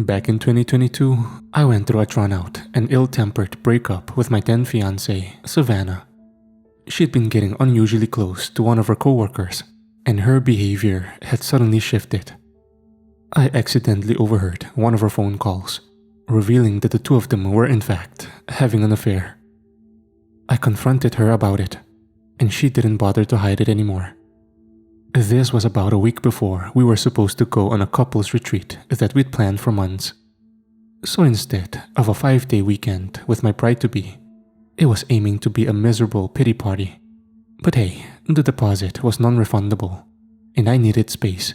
Back in 2022, I went through a drawn-out and ill-tempered breakup with my then fiancée, Savannah. She'd been getting unusually close to one of her coworkers, and her behavior had suddenly shifted. I accidentally overheard one of her phone calls, revealing that the two of them were in fact having an affair. I confronted her about it, and she didn't bother to hide it anymore. This was about a week before we were supposed to go on a couples retreat that we'd planned for months. So instead of a 5-day weekend with my bride-to-be, it was aiming to be a miserable pity party. But hey, the deposit was non-refundable, and I needed space.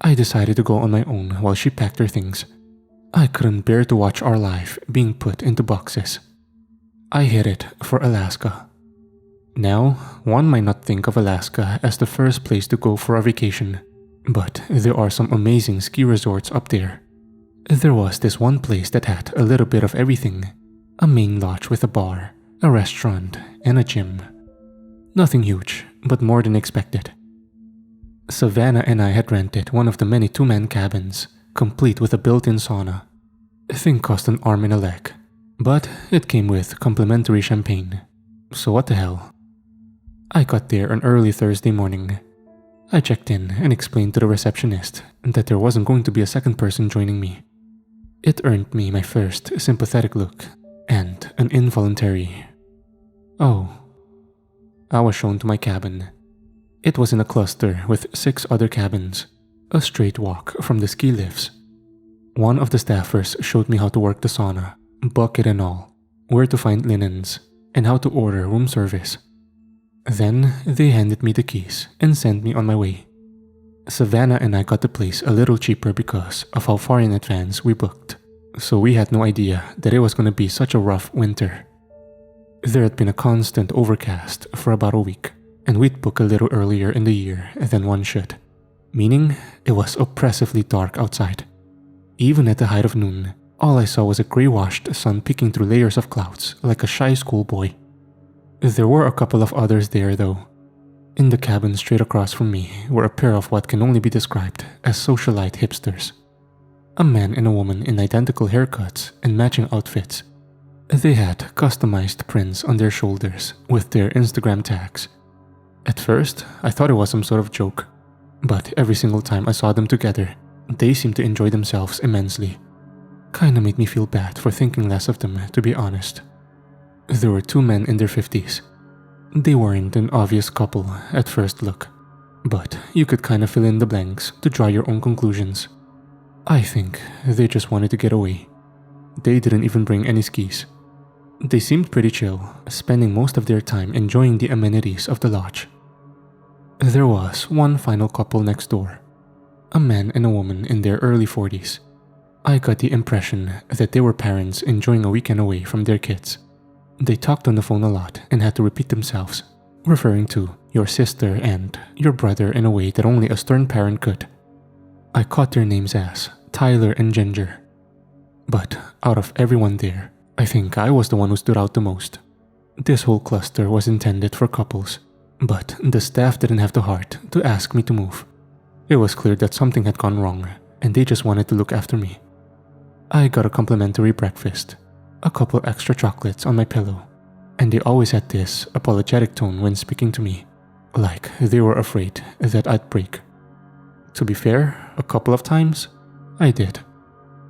I decided to go on my own while she packed her things. I couldn't bear to watch our life being put into boxes. I headed for Alaska. Now, one might not think of Alaska as the first place to go for a vacation, but there are some amazing ski resorts up there. There was this one place that had a little bit of everything: a main lodge with a bar, a restaurant, and a gym. Nothing huge, but more than expected. Savannah and I had rented one of the many two-man cabins, complete with a built-in sauna. The thing cost an arm and a leg, but it came with complimentary champagne. So what the hell? I got there on early Thursday morning. I checked in and explained to the receptionist that there wasn't going to be a second person joining me. It earned me my first sympathetic look and an involuntary, "Oh." I was shown to my cabin. It was in a cluster with 6 other cabins, a straight walk from the ski lifts. One of the staffers showed me how to work the sauna, bucket and all, where to find linens, and how to order room service. Then they handed me the keys and sent me on my way. Savannah and I got the place a little cheaper because of how far in advance we booked, so we had no idea that it was going to be such a rough winter. There had been a constant overcast for about a week, and we'd book a little earlier in the year than one should, meaning it was oppressively dark outside. Even at the height of noon, all I saw was a grey-washed sun peeking through layers of clouds like a shy schoolboy. There were a couple of others there though. In the cabin straight across from me were a pair of what can only be described as socialite hipsters. A man and a woman in identical haircuts and matching outfits. They had customized prints on their shoulders with their Instagram tags. At first, I thought it was some sort of joke, but every single time I saw them together, they seemed to enjoy themselves immensely. Kinda made me feel bad for thinking less of them, to be honest. There were 2 men in their 50s. They weren't an obvious couple at first look, but you could kinda fill in the blanks to draw your own conclusions. I think they just wanted to get away. They didn't even bring any skis. They seemed pretty chill, spending most of their time enjoying the amenities of the lodge. There was one final couple next door, a man and a woman in their early 40s. I got the impression that they were parents enjoying a weekend away from their kids. They talked on the phone a lot and had to repeat themselves, referring to your sister and your brother in a way that only a stern parent could. I caught their names as Tyler and Ginger. But out of everyone there, I think I was the one who stood out the most. This whole cluster was intended for couples, but the staff didn't have the heart to ask me to move. It was clear that something had gone wrong, and they just wanted to look after me. I got a complimentary breakfast, a couple extra chocolates on my pillow, and they always had this apologetic tone when speaking to me, like they were afraid that I'd break. To be fair, a couple of times, I did.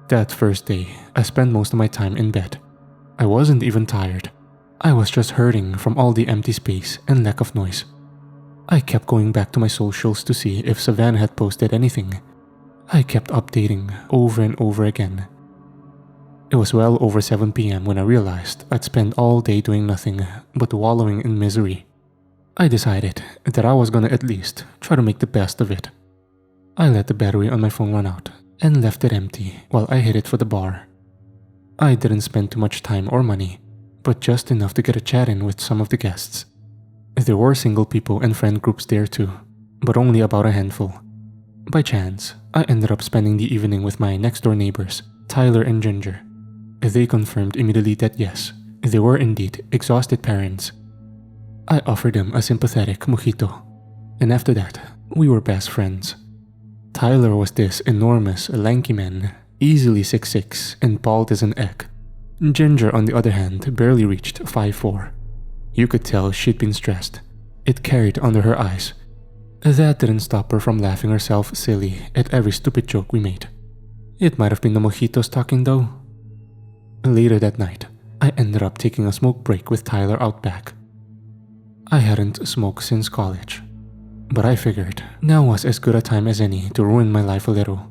That first day, I spent most of my time in bed. I wasn't even tired. I was just hurting from all the empty space and lack of noise. I kept going back to my socials to see if Savannah had posted anything. I kept updating over and over again. It was well over 7 p.m. when I realized I'd spent all day doing nothing but wallowing in misery. I decided that I was gonna at least try to make the best of it. I let the battery on my phone run out and left it empty while I headed for the bar. I didn't spend too much time or money, but just enough to get a chat in with some of the guests. There were single people and friend groups there too, but only about a handful. By chance, I ended up spending the evening with my next-door neighbors, Tyler and Ginger. They confirmed immediately that yes, they were indeed exhausted parents. I offered them a sympathetic mojito, and after that, we were best friends. Tyler was this enormous, lanky man, easily 6'6" and bald as an egg. Ginger, on the other hand, barely reached 5'4". You could tell she'd been stressed. It carried under her eyes. That didn't stop her from laughing herself silly at every stupid joke we made. It might have been the mojitos talking though. Later that night, I ended up taking a smoke break with Tyler out back. I hadn't smoked since college, but I figured now was as good a time as any to ruin my life a little.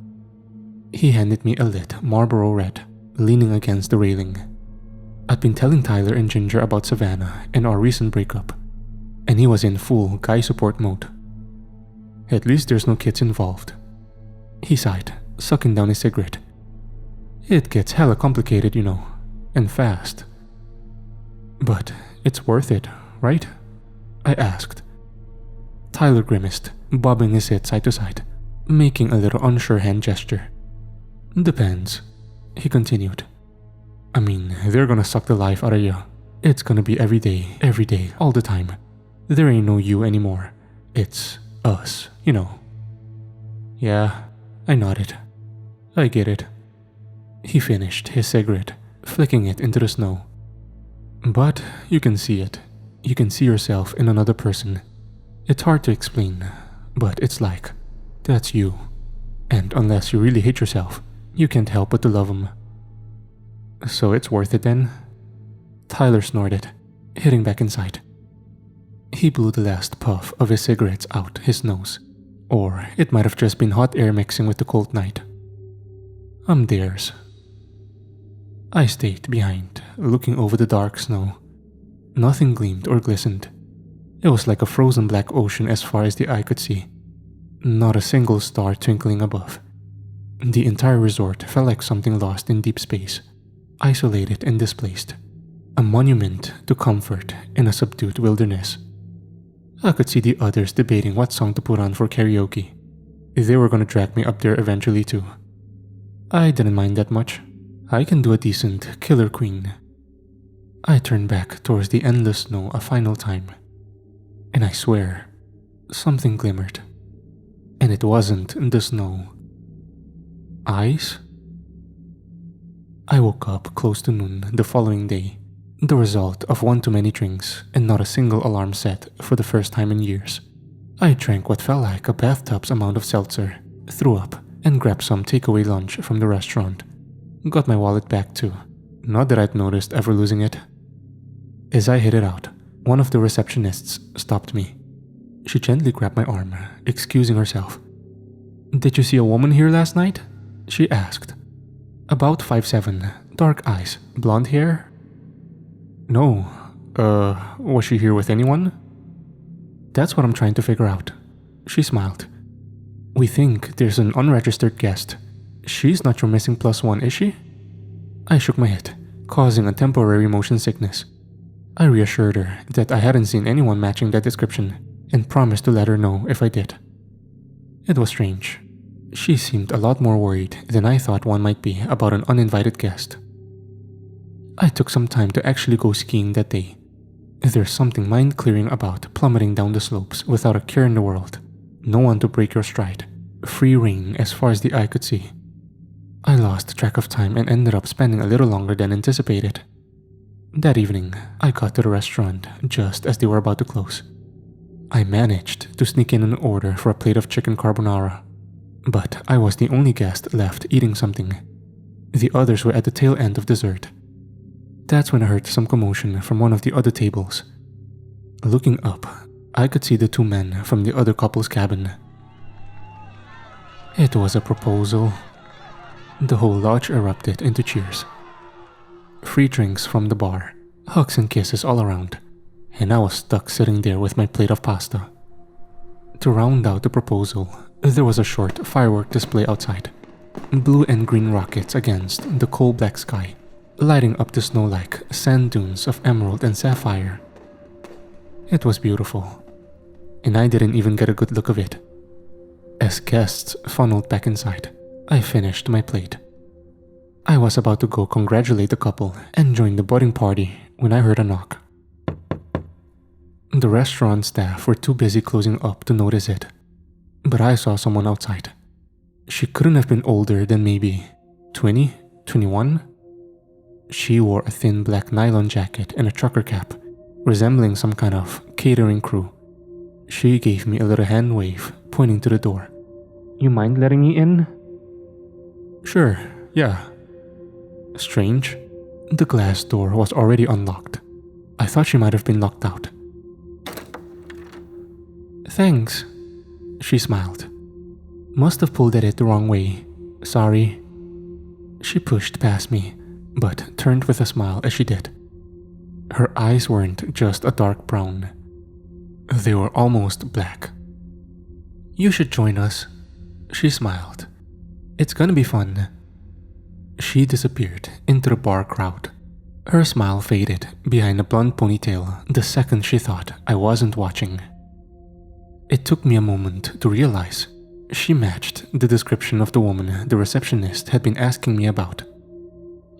He handed me a lit Marlboro Red, leaning against the railing. I'd been telling Tyler and Ginger about Savannah and our recent breakup, and he was in full guy support mode. At least there's no kids involved. He sighed, sucking down his cigarette. It gets hella complicated, you know, and fast. But it's worth it, right? I asked. Tyler grimaced, bobbing his head side to side, making a little unsure hand gesture. Depends, he continued. I mean, they're gonna suck the life out of you. It's gonna be every day, all the time. There ain't no you anymore. It's us, you know. Yeah, I nodded. I get it. He finished his cigarette, flicking it into the snow. But you can see it. You can see yourself in another person. It's hard to explain, but it's like, that's you. And unless you really hate yourself, you can't help but to love him. So it's worth it then? Tyler snorted, heading back inside. He blew the last puff of his cigarettes out his nose, or it might have just been hot air mixing with the cold night. I'm theirs. I stayed behind, looking over the dark snow. Nothing gleamed or glistened. It was like a frozen black ocean as far as the eye could see. Not a single star twinkling above. The entire resort felt like something lost in deep space, isolated and displaced. A monument to comfort in a subdued wilderness. I could see the others debating what song to put on for karaoke. They were gonna drag me up there eventually too. I didn't mind that much. I can do a decent Killer Queen. I turned back towards the endless snow a final time. And I swear, something glimmered. And it wasn't the snow. Eyes? I woke up close to noon the following day, the result of one too many drinks and not a single alarm set for the first time in years. I drank what felt like a bathtub's amount of seltzer, threw up, and grabbed some takeaway lunch from the restaurant. Got my wallet back too, not that I'd noticed ever losing it. As I headed out, one of the receptionists stopped me. She gently grabbed my arm, excusing herself. "Did you see a woman here last night?" she asked. About 5'7", dark eyes, blonde hair? No. Was she here with anyone? That's what I'm trying to figure out. She smiled. We think there's an unregistered guest. She's not your missing +1, is she? I shook my head, causing a temporary motion sickness. I reassured her that I hadn't seen anyone matching that description and promised to let her know if I did. It was strange. She seemed a lot more worried than I thought one might be about an uninvited guest. I took some time to actually go skiing that day. There's something mind-clearing about plummeting down the slopes without a care in the world. No one to break your stride. Free rein as far as the eye could see. I lost track of time and ended up spending a little longer than anticipated. That evening, I got to the restaurant just as they were about to close. I managed to sneak in an order for a plate of chicken carbonara. But I was the only guest left eating something. The others were at the tail end of dessert. That's when I heard some commotion from one of the other tables. Looking up, I could see the two men from the other couple's cabin. It was a proposal. The whole lodge erupted into cheers. Free drinks from the bar, hugs and kisses all around, and I was stuck sitting there with my plate of pasta. To round out the proposal, there was a short firework display outside. Blue and green rockets against the coal black sky, lighting up the snow like sand dunes of emerald and sapphire. It was beautiful, and I didn't even get a good look of it. As guests funneled back inside, I finished my plate. I was about to go congratulate the couple and join the budding party when I heard a knock. The restaurant staff were too busy closing up to notice it, but I saw someone outside. She couldn't have been older than maybe 20? 21? She wore a thin black nylon jacket and a trucker cap, resembling some kind of catering crew. She gave me a little hand wave, pointing to the door. "You mind letting me in?" "Sure, yeah." Strange. The glass door was already unlocked. I thought she might have been locked out. "Thanks." She smiled. "Must have pulled at it the wrong way. Sorry." She pushed past me, but turned with a smile as she did. Her eyes weren't just a dark brown. They were almost black. "You should join us." She smiled. "It's gonna be fun." She disappeared into the bar crowd. Her smile faded behind a blonde ponytail the second she thought I wasn't watching. It took me a moment to realize she matched the description of the woman the receptionist had been asking me about.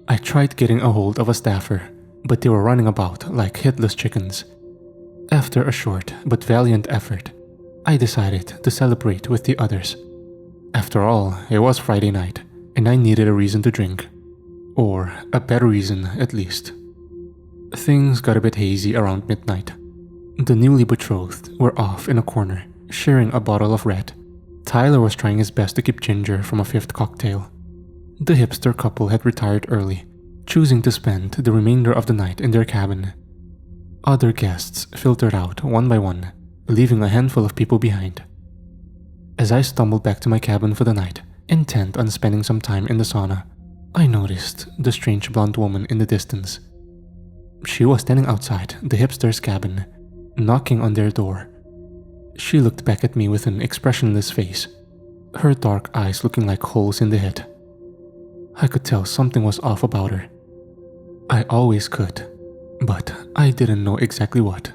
I tried getting a hold of a staffer, but they were running about like headless chickens. After a short but valiant effort, I decided to celebrate with the others. After all, it was Friday night, and I needed a reason to drink. Or a better reason, at least. Things got a bit hazy around midnight. The newly betrothed were off in a corner, sharing a bottle of red. Tyler was trying his best to keep Ginger from a fifth cocktail. The hipster couple had retired early, choosing to spend the remainder of the night in their cabin. Other guests filtered out one by one, leaving a handful of people behind. As I stumbled back to my cabin for the night, intent on spending some time in the sauna, I noticed the strange blonde woman in the distance. She was standing outside the hipster's cabin, knocking on their door. She looked back at me with an expressionless face, her dark eyes looking like holes in the head. I could tell something was off about her. I always could, but I didn't know exactly what.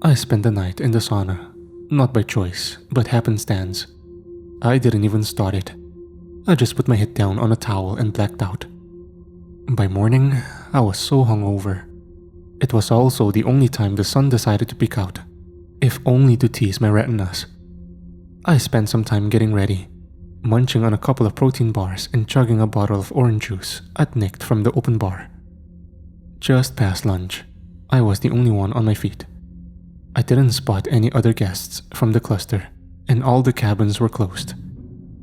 I spent the night in the sauna, not by choice, but happenstance. I didn't even start it. I just put my head down on a towel and blacked out. By morning, I was so hungover. It was also the only time the sun decided to peek out, if only to tease my retinas. I spent some time getting ready, munching on a couple of protein bars and chugging a bottle of orange juice I'd nicked from the open bar. Just past lunch, I was the only one on my feet. I didn't spot any other guests from the cluster, and all the cabins were closed.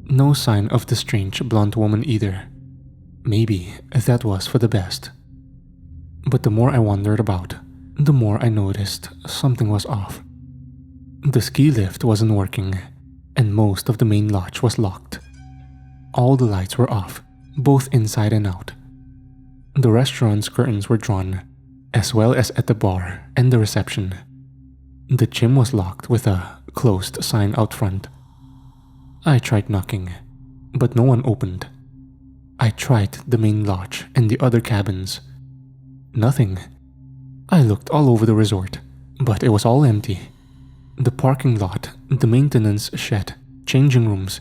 No sign of the strange blonde woman either. Maybe that was for the best. But the more I wondered about, the more I noticed something was off. The ski lift wasn't working, and most of the main lodge was locked. All the lights were off, both inside and out. The restaurant's curtains were drawn, as well as at the bar and the reception. The gym was locked with a closed sign out front. I tried knocking, but no one opened. I tried the main lodge and the other cabins. Nothing. I looked all over the resort, but it was all empty. The parking lot, the maintenance shed, changing rooms,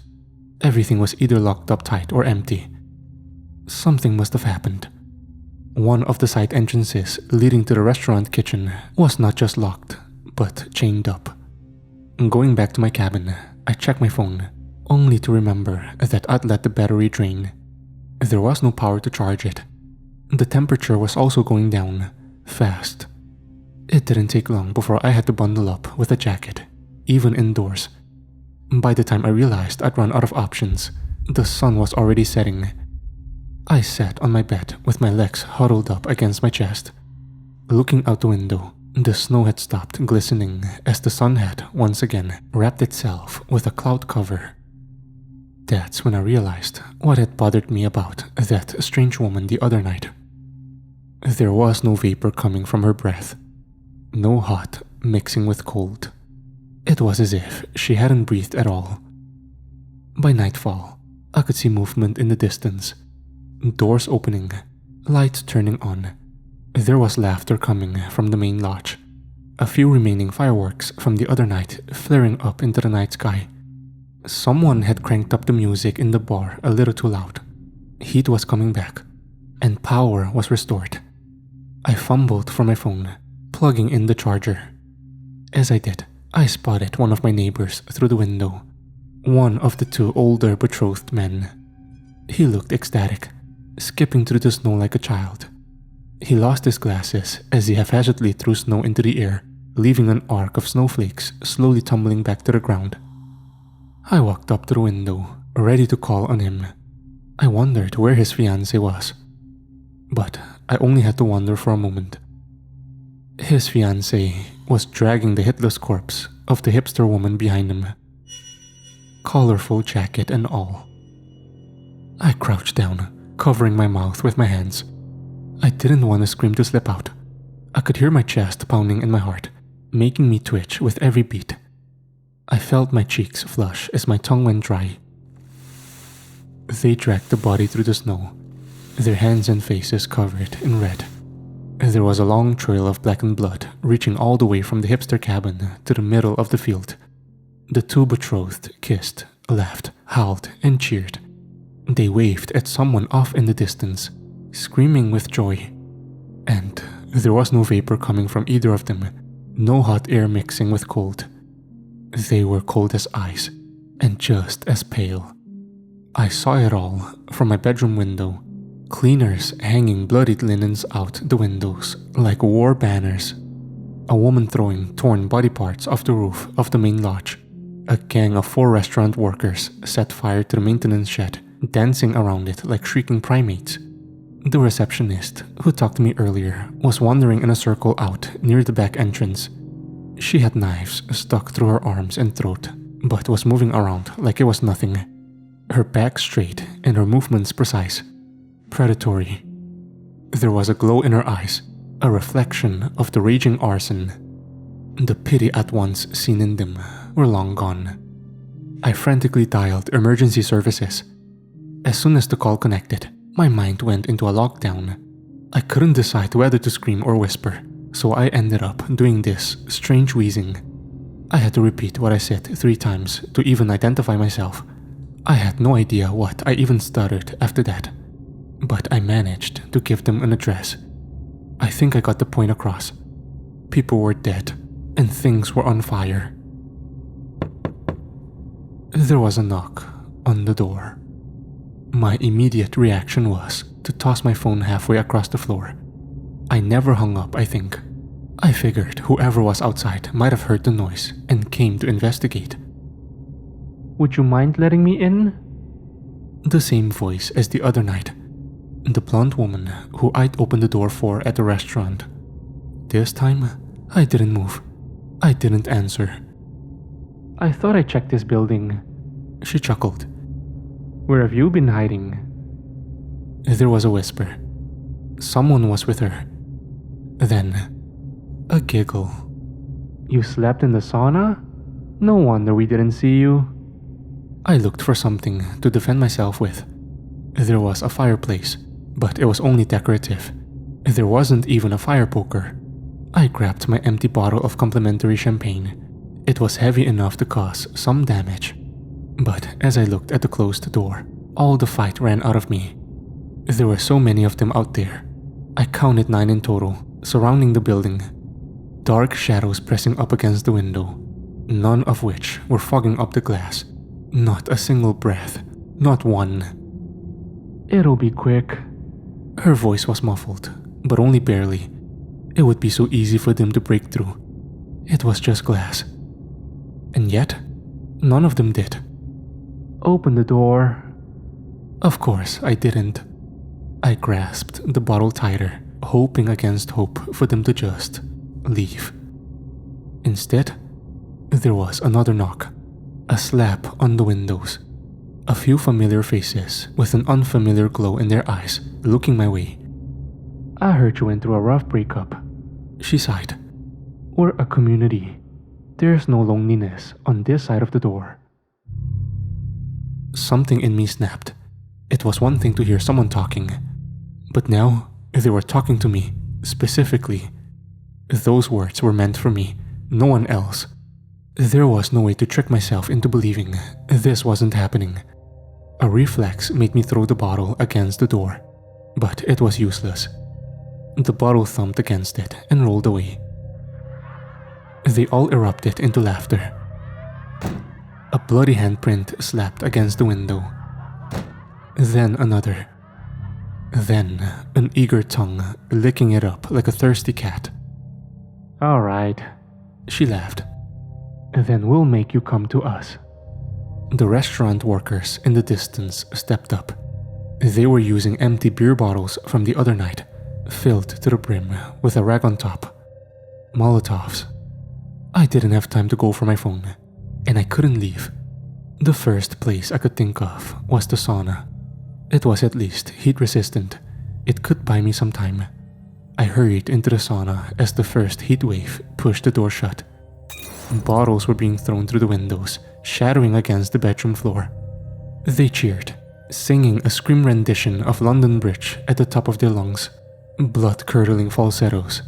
everything was either locked up tight or empty. Something must have happened. One of the side entrances leading to the restaurant kitchen was not just locked, but chained up. Going back to my cabin, I checked my phone, only to remember that I'd let the battery drain. There was no power to charge it. The temperature was also going down, fast. It didn't take long before I had to bundle up with a jacket, even indoors. By the time I realized I'd run out of options, the sun was already setting. I sat on my bed with my legs huddled up against my chest. Looking out the window, the snow had stopped glistening as the sun had, once again, wrapped itself with a cloud cover. That's when I realized what had bothered me about that strange woman the other night. There was no vapor coming from her breath, no hot mixing with cold. It was as if she hadn't breathed at all. By nightfall, I could see movement in the distance, doors opening, lights turning on. There was laughter coming from the main lodge, a few remaining fireworks from the other night flaring up into the night sky. Someone had cranked up the music in the bar a little too loud. Heat was coming back, and power was restored. I fumbled for my phone, plugging in the charger. As I did, I spotted one of my neighbors through the window, one of the two older betrothed men. He looked ecstatic, skipping through the snow like a child. He lost his glasses as he haphazardly threw snow into the air, leaving an arc of snowflakes slowly tumbling back to the ground. I walked up to the window, ready to call on him. I wondered where his fiancée was. But I only had to wonder for a moment. His fiancée was dragging the hitless corpse of the hipster woman behind him. Colorful jacket and all. I crouched down, covering my mouth with my hands. I didn't want to scream to slip out. I could hear my chest pounding in my heart, making me twitch with every beat. I felt my cheeks flush as my tongue went dry. They dragged the body through the snow, their hands and faces covered in red. There was a long trail of blackened blood reaching all the way from the hipster cabin to the middle of the field. The two betrothed kissed, laughed, howled, and cheered. They waved at someone off in the distance, screaming with joy. And there was no vapor coming from either of them, no hot air mixing with cold. They were cold as ice, and just as pale. I saw it all from my bedroom window. Cleaners hanging bloodied linens out the windows like war banners. A woman throwing torn body parts off the roof of the main lodge. A gang of 4 restaurant workers set fire to the maintenance shed, dancing around it like shrieking primates. The receptionist, who talked to me earlier, was wandering in a circle out near the back entrance. She had knives stuck through her arms and throat, but was moving around like it was nothing. Her back straight and her movements precise. Predatory. There was a glow in her eyes, a reflection of the raging arson. The pity at once seen in them were long gone. I frantically dialed emergency services. As soon as the call connected, my mind went into a lockdown. I couldn't decide whether to scream or whisper, so I ended up doing this strange wheezing. I had to repeat what I said 3 times to even identify myself. I had no idea what I even stuttered after that. But I managed to give them an address. I think I got the point across. People were dead, and things were on fire. There was a knock on the door. My immediate reaction was to toss my phone halfway across the floor. I never hung up, I think. I figured whoever was outside might have heard the noise and came to investigate. "Would you mind letting me in?" The same voice as the other night. The blonde woman who I'd opened the door for at the restaurant. This time, I didn't move. I didn't answer. "I thought I checked this building." She chuckled. "Where have you been hiding?" There was a whisper. Someone was with her. Then, a giggle. "You slept in the sauna? No wonder we didn't see you." I looked for something to defend myself with. There was a fireplace, but it was only decorative. There wasn't even a fire poker. I grabbed my empty bottle of complimentary champagne. It was heavy enough to cause some damage. But as I looked at the closed door, all the fight ran out of me. There were so many of them out there. I counted 9 in total, surrounding the building. Dark shadows pressing up against the window, none of which were fogging up the glass. Not a single breath, not one. "It'll be quick." Her voice was muffled, but only barely. It would be so easy for them to break through. It was just glass. And yet, none of them did. "Open the door." Of course, I didn't. I grasped the bottle tighter, hoping against hope for them to just leave. Instead, there was another knock, a slap on the windows. A few familiar faces with an unfamiliar glow in their eyes looking my way. "I heard you went through a rough breakup," she sighed. "We're a community. There's no loneliness on this side of the door." Something in me snapped. It was one thing to hear someone talking, but now they were talking to me, specifically. Those words were meant for me, no one else. There was no way to trick myself into believing this wasn't happening. A reflex made me throw the bottle against the door, but it was useless. The bottle thumped against it and rolled away. They all erupted into laughter. A bloody handprint slapped against the window. Then another. Then an eager tongue licking it up like a thirsty cat. "All right," she laughed. "Then we'll make you come to us." The restaurant workers in the distance stepped up. They were using empty beer bottles from the other night, filled to the brim with a rag on top. Molotovs. I didn't have time to go for my phone, and I couldn't leave. The first place I could think of was the sauna. It was at least heat resistant. It could buy me some time. I hurried into the sauna as the first heat wave pushed the door shut. Bottles were being thrown through the windows, shattering against the bedroom floor. They cheered, singing a scream rendition of London Bridge at the top of their lungs, blood-curdling falsettos.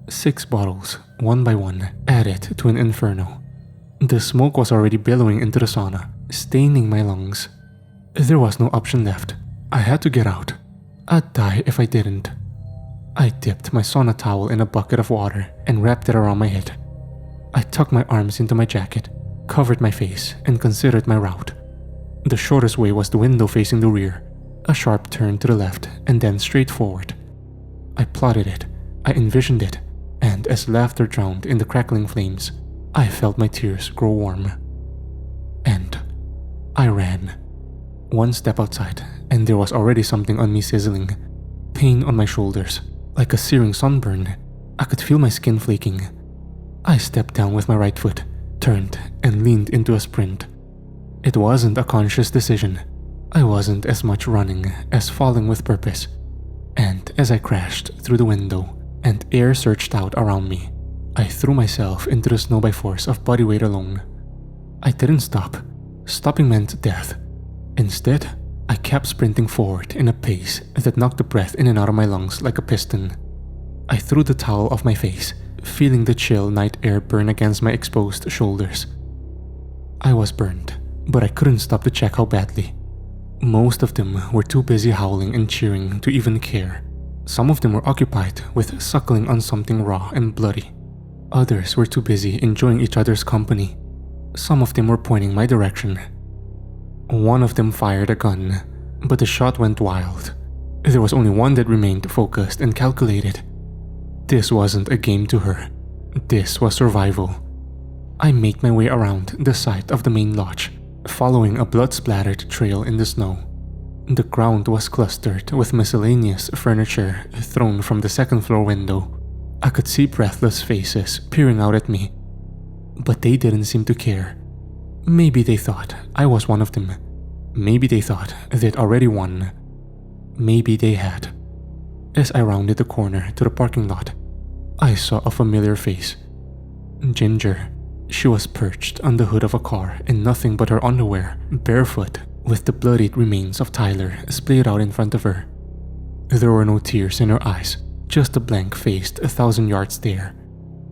6 bottles, one by one, added to an inferno. The smoke was already billowing into the sauna, staining my lungs. There was no option left. I had to get out. I'd die if I didn't. I dipped my sauna towel in a bucket of water and wrapped it around my head. I tucked my arms into my jacket, covered my face, and considered my route. The shortest way was the window facing the rear, a sharp turn to the left, and then straight forward. I plotted it, I envisioned it, and as laughter drowned in the crackling flames, I felt my tears grow warm. And I ran. One step outside, and there was already something on me sizzling. Pain on my shoulders, like a searing sunburn. I could feel my skin flaking. I stepped down with my right foot, turned, and leaned into a sprint. It wasn't a conscious decision. I wasn't as much running as falling with purpose. And as I crashed through the window and air surged out around me, I threw myself into the snow by force of body weight alone. I didn't stop. Stopping meant death. Instead, I kept sprinting forward in a pace that knocked the breath in and out of my lungs like a piston. I threw the towel off my face, feeling the chill night air burn against my exposed shoulders. I was burned, but I couldn't stop to check how badly. Most of them were too busy howling and cheering to even care. Some of them were occupied with suckling on something raw and bloody. Others were too busy enjoying each other's company. Some of them were pointing my direction. One of them fired a gun, but the shot went wild. There was only one that remained focused and calculated. This wasn't a game to her. This was survival. I made my way around the side of the main lodge, following a blood-splattered trail in the snow. The ground was clustered with miscellaneous furniture thrown from the second-floor window. I could see breathless faces peering out at me, but they didn't seem to care. Maybe they thought I was one of them. Maybe they thought they'd already won. Maybe they had. As I rounded the corner to the parking lot, I saw a familiar face. Ginger. She was perched on the hood of a car in nothing but her underwear, barefoot, with the bloodied remains of Tyler splayed out in front of her. There were no tears in her eyes, just a blank-faced 1,000-yard stare.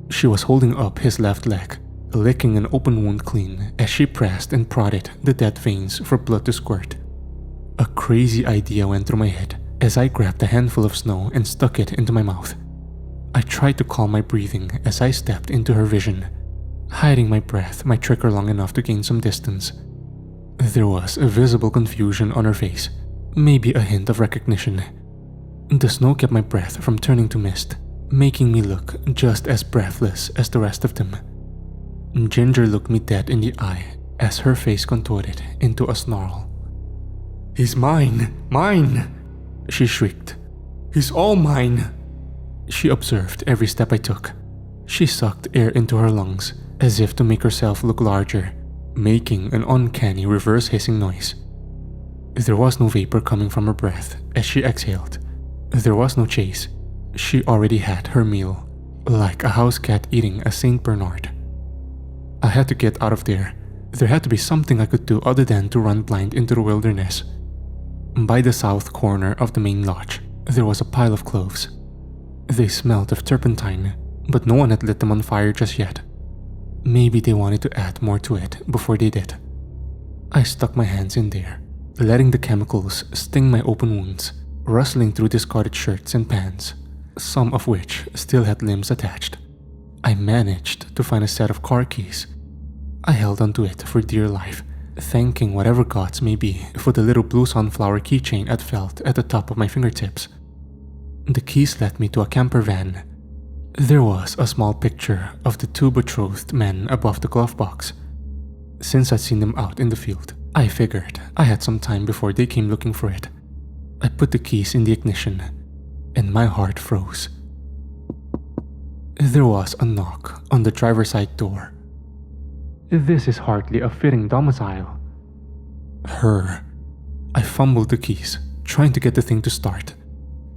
She was holding up his left leg, licking an open wound clean as she pressed and prodded the dead veins for blood to squirt. A crazy idea went through my head as I grabbed a handful of snow and stuck it into my mouth. I tried to calm my breathing as I stepped into her vision. Hiding my breath might trick her long enough to gain some distance. There was a visible confusion on her face, maybe a hint of recognition. The snow kept my breath from turning to mist, making me look just as breathless as the rest of them. Ginger looked me dead in the eye as her face contorted into a snarl. "He's mine! Mine!" she shrieked. "He's all mine!" She observed every step I took. She sucked air into her lungs as if to make herself look larger, making an uncanny reverse hissing noise. There was no vapor coming from her breath as she exhaled. There was no chase. She already had her meal, like a house cat eating a Saint Bernard. I had to get out of there. There had to be something I could do other than to run blind into the wilderness. By the south corner of the main lodge, there was a pile of cloves. They smelled of turpentine, but no one had lit them on fire just yet. Maybe they wanted to add more to it before they did. I stuck my hands in there, letting the chemicals sting my open wounds, rustling through discarded shirts and pants, some of which still had limbs attached. I managed to find a set of car keys. I held onto it for dear life, thanking whatever gods may be for the little blue sunflower keychain I'd felt at the top of my fingertips. The keys led me to a camper van. There was a small picture of the two betrothed men above the glove box. Since I'd seen them out in the field, I figured I had some time before they came looking for it. I put the keys in the ignition, and my heart froze. There was a knock on the driver's side door. This is hardly a fitting domicile. Her. I fumbled the keys, trying to get the thing to start.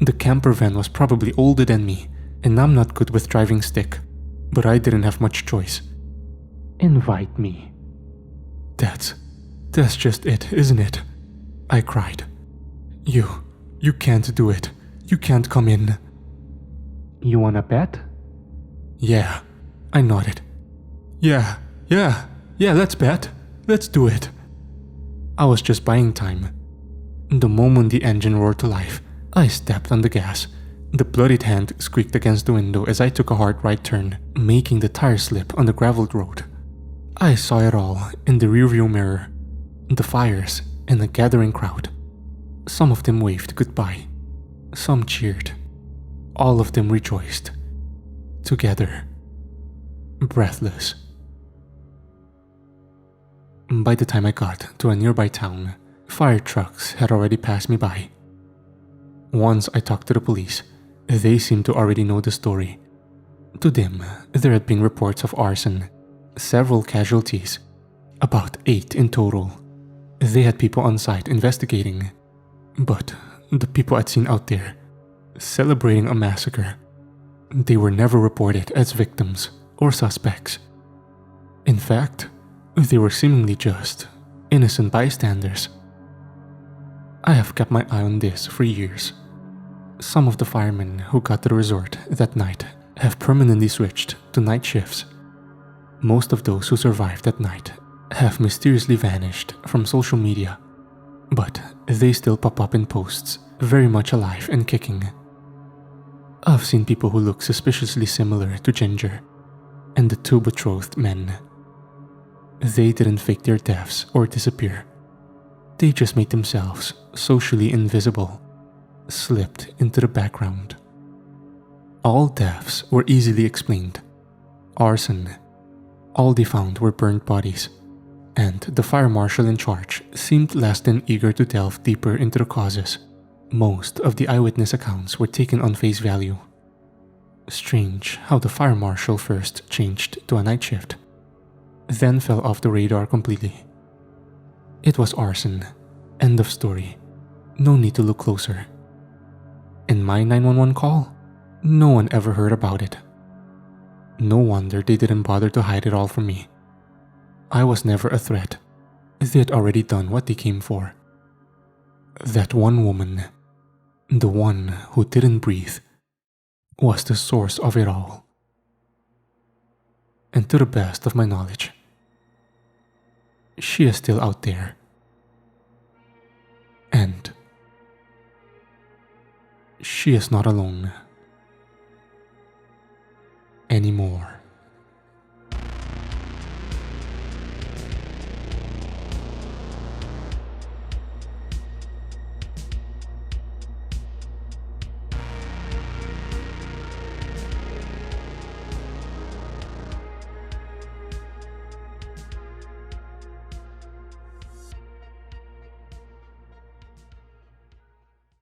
The camper van was probably older than me, and I'm not good with driving stick, but I didn't have much choice. Invite me. That's just it, isn't it? I cried. You can't do it. You can't come in. You wanna bet? Yeah, I nodded. Yeah, let's bet. Let's do it. I was just buying time. The moment the engine roared to life, I stepped on the gas. The bloodied hand squeaked against the window as I took a hard right turn, making the tire slip on the graveled road. I saw it all in the rearview mirror. The fires and the gathering crowd. Some of them waved goodbye. Some cheered. All of them rejoiced. Together. Breathless. By the time I got to a nearby town, fire trucks had already passed me by. Once I talked to the police, they seemed to already know the story. To them, there had been reports of arson, several casualties, about 8 in total. They had people on site investigating, but the people I'd seen out there, celebrating a massacre, they were never reported as victims or suspects. In fact, they were seemingly just innocent bystanders. I have kept my eye on this for years. Some of the firemen who got to the resort that night have permanently switched to night shifts. Most of those who survived that night have mysteriously vanished from social media, but they still pop up in posts, very much alive and kicking. I've seen people who look suspiciously similar to Ginger and the two betrothed men. They didn't fake their deaths or disappear. They just made themselves socially invisible, slipped into the background. All deaths were easily explained. Arson. All they found were burnt bodies, and the fire marshal in charge seemed less than eager to delve deeper into the causes. Most of the eyewitness accounts were taken on face value. Strange how the fire marshal first changed to a night shift, then fell off the radar completely. It was arson. End of story. No need to look closer. In my 911 call, no one ever heard about it. No wonder they didn't bother to hide it all from me. I was never a threat. They had already done what they came for. That one woman, the one who didn't breathe, was the source of it all. And to the best of my knowledge, she is still out there. And she is not alone anymore.